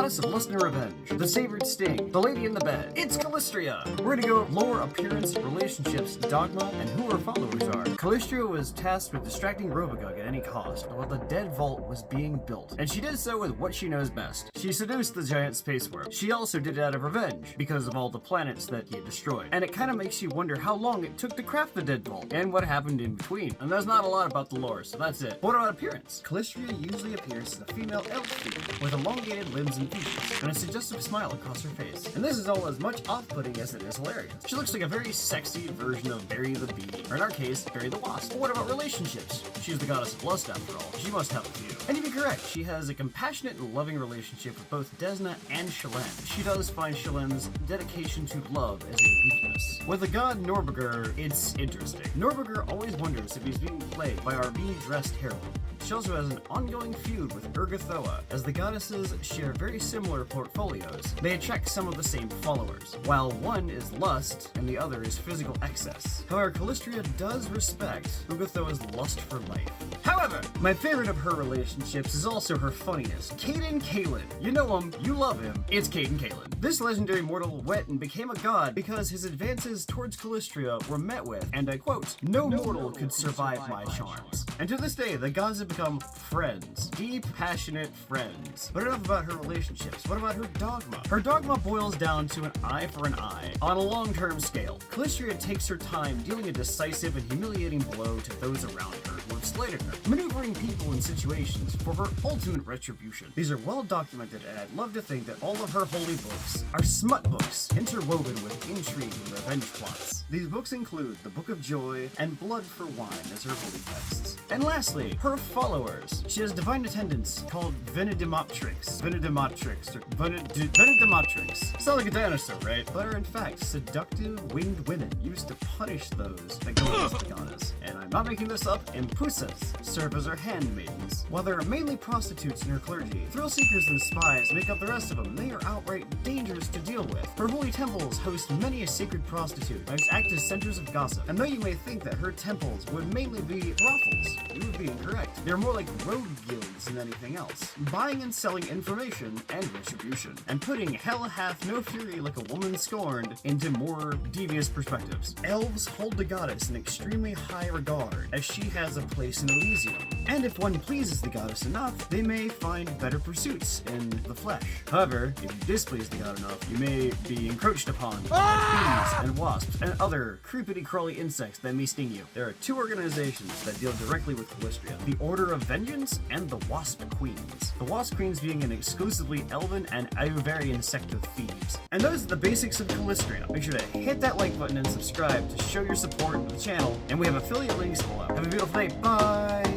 goddess of lust and revenge, the savored sting, the lady in the bed. It's Calistria! We're gonna go lore, appearance, relationships, dogma, and who her followers are. Calistria was tasked with distracting Robogug at any cost while the Dead Vault was being built, and she did so with what she knows best. She seduced the giant space warp. She also did it out of revenge, because of all the planets that he destroyed. And it kinda makes you wonder how long it took to craft the Dead Vault, and what happened in between. And there's not a lot about the lore, so that's it. But what about appearance? Calistria usually appears as a female elf figure, with elongated limbs and features, and a suggestive smile across her face. And this is all as much off-putting as it is hilarious. She looks like a very sexy version of Barry the Bee, or in our case, Barry the Wasp. But what about relationships? She's the goddess of lust after all. She must have a few. And you'd be correct, she has a compassionate and loving relationship with both Desna and Shalem. She does find Shalem's dedication to love as a weakness. With the god Norberger, it's interesting. Norberger always wonders if he's being played by our bee-dressed heroine. She also has an ongoing feud with Urgathoa, as the goddesses share very similar portfolios. They attract some of the same followers, while one is lust and the other is physical excess. However, Calistria does respect Urgathoa's lust for life. However, my favorite of her relationships is also her funniness. Caden Kalen. You know him, you love him, it's Caden Kalen. This legendary mortal went and became a god because his advances towards Calistria were met with, and I quote, "No mortal could survive my charms." And to this day, the gods have become friends. Deep, passionate friends. But enough about her relationships. What about her dogma? Her dogma boils down to an eye for an eye, on a long-term scale. Calistria takes her time dealing a decisive and humiliating blow to those around her who have slighted her, maneuvering people and situations for her ultimate retribution. These are well documented, and I'd love to think that all of her holy books are smut books, interwoven with intrigue and revenge plots. These books include the Book of Joy and Blood for Wine as her holy texts. And lastly, her followers. She has divine attendants called Venedimatrix. Venedimatrix. Sound like a dinosaur, right? But are in fact seductive winged women used to punish those that go against the goddess. And I'm not making this up, Impusas serve as her handmaidens. While there are mainly prostitutes in her clergy, thrill seekers and spies make up the rest of them. They are outright dangerous to deal with. Her holy temples host many a sacred prostitute, and act as centers of gossip. And though you may think that her temples would mainly be brothels, you would be incorrect. They're more like road guilds than anything else, buying and selling information and retribution, and putting hell hath no fury like a woman scorned into more devious perspectives. Elves hold the goddess in extremely high regard, as she has a place in Elysium, and if one pleases the goddess enough, they may find better pursuits in the flesh. However, if you displease the god enough, you may be encroached upon by bees and wasps and other creepity-crawly insects that may sting you. There are two organizations that deal directly with Calistria: the Order of Vengeance and the Wasp Queens. The Wasp Queens being an exclusively elven and Ayuvarian sect of thieves. And those are the basics of Calistria. Make sure to hit that like button and subscribe to show your support to the channel, and we have affiliate links below. Have a beautiful day. Bye!